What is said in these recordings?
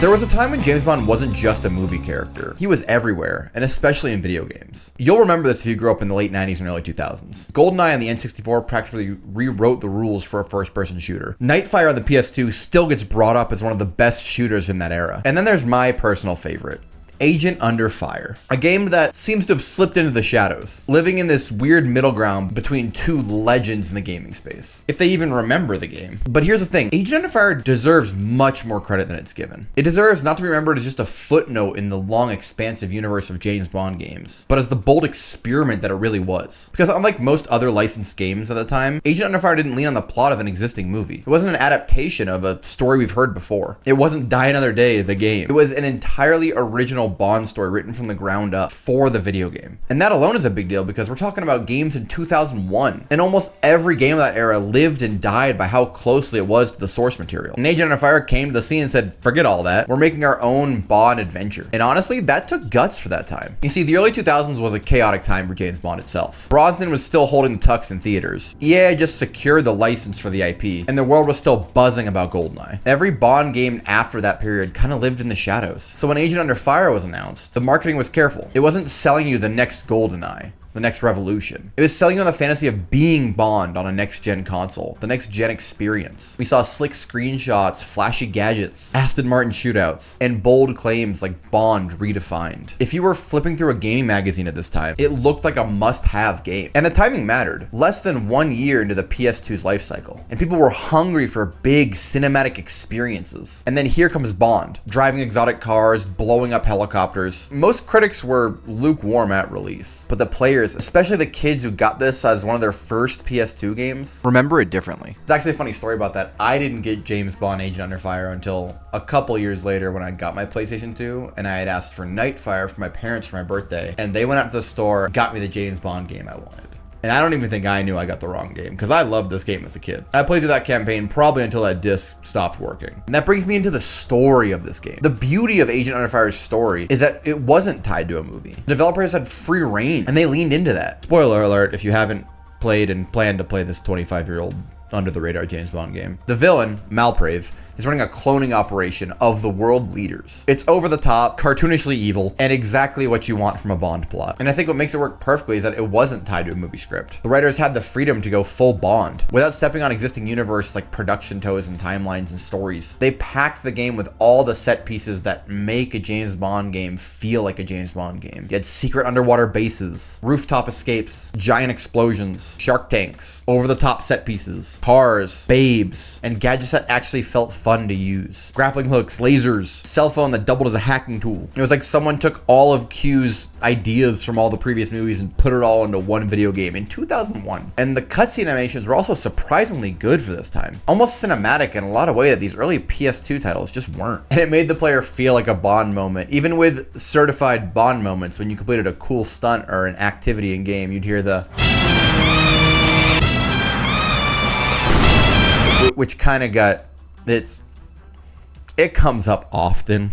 There was a time when James Bond wasn't just a movie character. He was everywhere, and especially in video games. You'll remember this if you grew up in the late 90s and early 2000s. GoldenEye on the N64 practically rewrote the rules for a first-person shooter. Nightfire on the PS2 still gets brought up as one of the best shooters in that era. And then there's my personal favorite, Agent Under Fire, a game that seems to have slipped into the shadows, living in this weird middle ground between two legends in the gaming space, if they even remember the game. But here's the thing, Agent Under Fire deserves much more credit than it's given. It deserves not to be remembered as just a footnote in the long, expansive universe of James Bond games, but as the bold experiment that it really was. Because unlike most other licensed games at the time, Agent Under Fire didn't lean on the plot of an existing movie. It wasn't an adaptation of a story we've heard before. It wasn't Die Another Day, the game. It was an entirely original Bond story written from the ground up for the video game. And that alone is a big deal because we're talking about games in 2001. And almost every game of that era lived and died by how closely it was to the source material. And Agent Under Fire came to the scene and said, forget all that. We're making our own Bond adventure. And honestly, that took guts for that time. You see, the early 2000s was a chaotic time for James Bond itself. Brosnan was still holding the tux in theaters. EA just secured the license for the IP, and the world was still buzzing about GoldenEye. Every Bond game after that period kind of lived in the shadows. So when Agent Under Fire was announced, the marketing was careful. It wasn't selling you the next GoldenEye, the next revolution. It was selling you on the fantasy of being Bond on a next-gen console, the next-gen experience. We saw slick screenshots, flashy gadgets, Aston Martin shootouts, and bold claims like Bond redefined. If you were flipping through a gaming magazine at this time, it looked like a must-have game. And the timing mattered. Less than 1 year into the PS2's life cycle, and people were hungry for big cinematic experiences. And then here comes Bond, driving exotic cars, blowing up helicopters. Most critics were lukewarm at release, but the players, especially the kids who got this as one of their first PS2 games, remember it differently. It's actually a funny story about that. I didn't get James Bond Agent Under Fire until a couple years later when I got my PlayStation 2, and I had asked for Nightfire for my parents for my birthday, and they went out to the store, got me the James Bond game I wanted. And I don't even think I knew I got the wrong game, because I loved this game as a kid. I played through that campaign probably until that disc stopped working. And that brings me into the story of this game. The beauty of Agent Under Fire's story is that it wasn't tied to a movie. The developers had free reign, and they leaned into that. Spoiler alert if you haven't played and plan to play this 25-year-old under-the-radar James Bond game. The villain, Malprave, is running a cloning operation of the world leaders. It's over the top, cartoonishly evil, and exactly what you want from a Bond plot. And I think what makes it work perfectly is that it wasn't tied to a movie script. The writers had the freedom to go full Bond without stepping on existing universe like production toes and timelines and stories. They packed the game with all the set pieces that make a James Bond game feel like a James Bond game. You had secret underwater bases, rooftop escapes, giant explosions, shark tanks, over-the-top set pieces, cars, babes, and gadgets that actually felt fun to use. Grappling hooks, lasers, cell phone that doubled as a hacking tool. It was like someone took all of Q's ideas from all the previous movies and put it all into one video game in 2001. And the cutscene animations were also surprisingly good for this time. Almost cinematic in a lot of ways that these early PS2 titles just weren't. And it made the player feel like a Bond moment. Even with certified Bond moments, when you completed a cool stunt or an activity in game, you'd hear the which kind of got, it comes up often.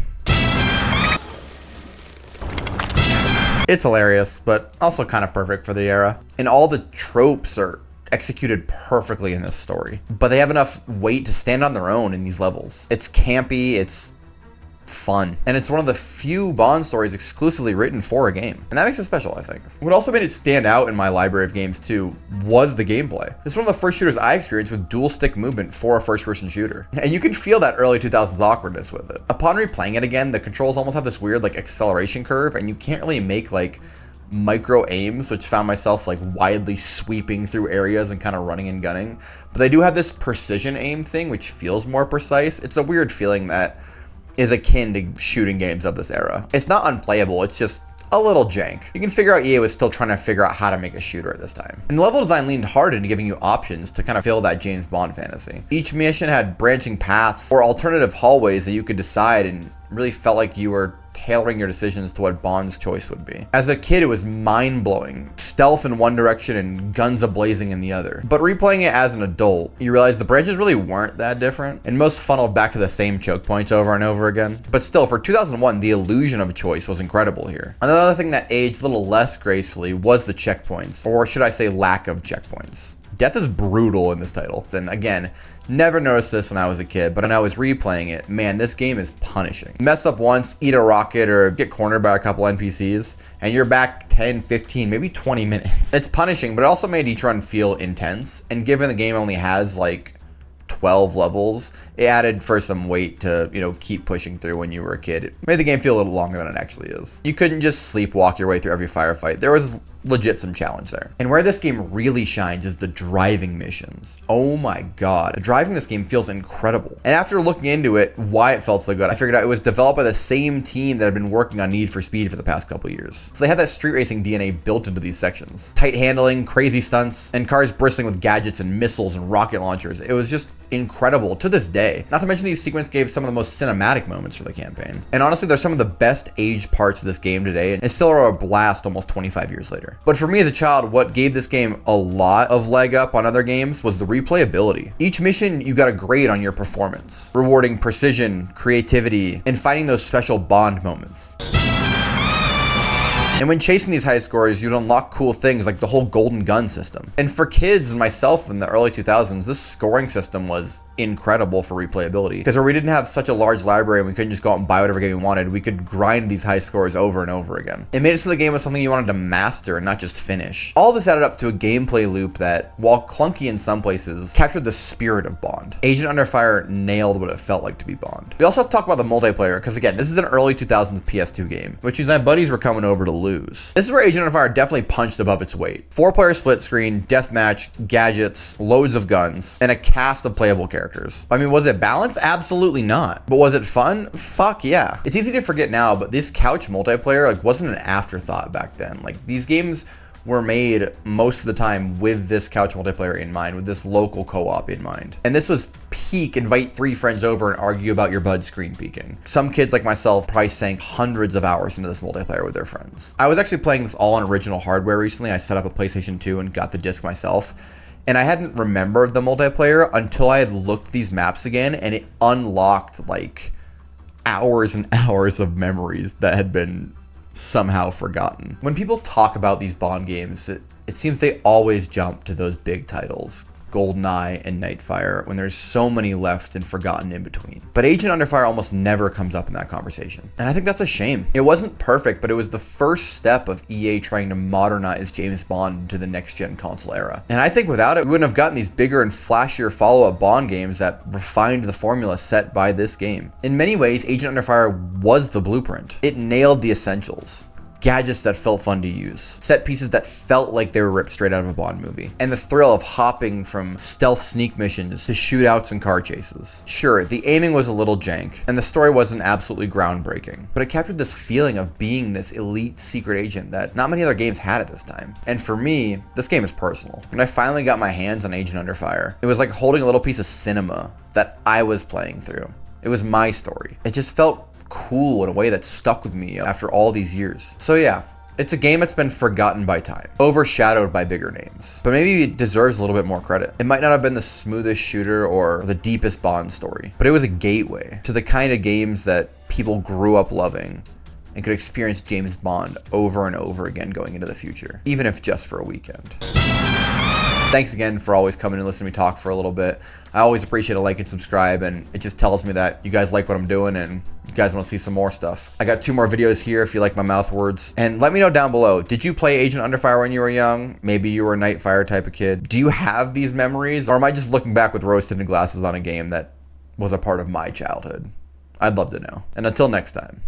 It's hilarious, but also kind of perfect for the era. And all the tropes are executed perfectly in this story, but they have enough weight to stand on their own in these levels. It's campy, it's fun, and it's one of the few Bond stories exclusively written for a game, and that makes it special, I think. What also made it stand out in my library of games too was the gameplay. This is one of the first shooters I experienced with dual stick movement for a first-person shooter, and you can feel that early 2000s awkwardness with it. Upon replaying it again, the controls almost have this weird like acceleration curve, and you can't really make like micro aims, which found myself like widely sweeping through areas and kind of running and gunning. But they do have this precision aim thing, which feels more precise. It's a weird feeling that is akin to shooting games of this era. It's not unplayable, it's just a little jank. You can figure out EA was still trying to figure out how to make a shooter at this time. And the level design leaned hard into giving you options to kind of fill that James Bond fantasy. Each mission had branching paths or alternative hallways that you could decide, and really felt like you were tailoring your decisions to what Bond's choice would be. As a kid, it was mind-blowing. Stealth in one direction and guns a-blazing in the other. But replaying it as an adult, you realize the branches really weren't that different, and most funneled back to the same choke points over and over again. But still, for 2001, the illusion of choice was incredible here. Another thing that aged a little less gracefully was the checkpoints, or should I say lack of checkpoints. Death is brutal in this title. Then again, never noticed this when I was a kid, but when I was replaying it, man, this game is punishing. Mess up once, eat a rocket, or get cornered by a couple NPCs, and you're back 10, 15, maybe 20 minutes. It's punishing, but it also made each run feel intense, and given the game only has like 12 levels, it added for some weight to, keep pushing through when you were a kid. It made the game feel a little longer than it actually is. You couldn't just sleepwalk your way through every firefight. There was legit some challenge there. And where this game really shines is the driving missions. Oh my god. Driving this game feels incredible. And after looking into it, why it felt so good, I figured out it was developed by the same team that had been working on Need for Speed for the past couple years. So they had that street racing DNA built into these sections. Tight handling, crazy stunts, and cars bristling with gadgets and missiles and rocket launchers. It was just incredible to this day. Not to mention these sequences gave some of the most cinematic moments for the campaign. And honestly, they're some of the best aged parts of this game today, and it's still a blast almost 25 years later. But for me as a child, what gave this game a lot of leg up on other games was the replayability. Each mission, you got a grade on your performance, rewarding precision, creativity, and finding those special bond moments. And when chasing these high scores, you'd unlock cool things like the whole golden gun system. And for kids and myself in the early 2000s, this scoring system was incredible for replayability. Because where we didn't have such a large library and we couldn't just go out and buy whatever game we wanted, we could grind these high scores over and over again. It made it so the game was something you wanted to master and not just finish. All this added up to a gameplay loop that, while clunky in some places, captured the spirit of Bond. Agent Under Fire nailed what it felt like to be Bond. We also have to talk about the multiplayer, because again, this is an early 2000s PS2 game, which means my buddies were coming over to lose. This is where Agent Under Fire definitely punched above its weight. 4-player split screen, deathmatch, gadgets, loads of guns, and a cast of playable characters. I mean, was it balanced? Absolutely not. But was it fun? Fuck yeah. It's easy to forget now, but this couch multiplayer wasn't an afterthought back then. These games were made most of the time with this couch multiplayer in mind, with this local co-op in mind. And this was peak invite 3 friends over and argue about your bud screen peeking. Some kids like myself probably sank hundreds of hours into this multiplayer with their friends. I was actually playing this all on original hardware recently. I set up a PlayStation 2 and got the disc myself. And I hadn't remembered the multiplayer until I had looked these maps again, and it unlocked hours and hours of memories that had been somehow forgotten. When people talk about these Bond games, it seems they always jump to those big titles, GoldenEye and Nightfire, when there's so many left and forgotten in between. But Agent Under Fire almost never comes up in that conversation. And I think that's a shame. It wasn't perfect, but it was the first step of EA trying to modernize James Bond into the next-gen console era. And I think without it, we wouldn't have gotten these bigger and flashier follow-up Bond games that refined the formula set by this game. In many ways, Agent Under Fire was the blueprint. It nailed the essentials. Gadgets that felt fun to use, set pieces that felt like they were ripped straight out of a Bond movie, and the thrill of hopping from stealth sneak missions to shootouts and car chases. Sure, the aiming was a little jank, and the story wasn't absolutely groundbreaking, but it captured this feeling of being this elite secret agent that not many other games had at this time. And for me, this game is personal. When I finally got my hands on Agent Under Fire, it was like holding a little piece of cinema that I was playing through. It was my story. It just felt cool in a way that stuck with me after all these years. So yeah, it's a game that's been forgotten by time, overshadowed by bigger names, but maybe it deserves a little bit more credit. It might not have been the smoothest shooter or the deepest Bond story, but it was a gateway to the kind of games that people grew up loving and could experience James Bond over and over again going into the future, even if just for a weekend. Thanks again for always coming and listening to me talk for a little bit. I always appreciate a like and subscribe, and it just tells me that you guys like what I'm doing and you guys want to see some more stuff. I got 2 more videos here if you like my mouth words. And let me know down below, did you play Agent Under Fire when you were young? Maybe you were a Nightfire type of kid. Do you have these memories, or am I just looking back with rose-tinted glasses on a game that was a part of my childhood? I'd love to know. And until next time.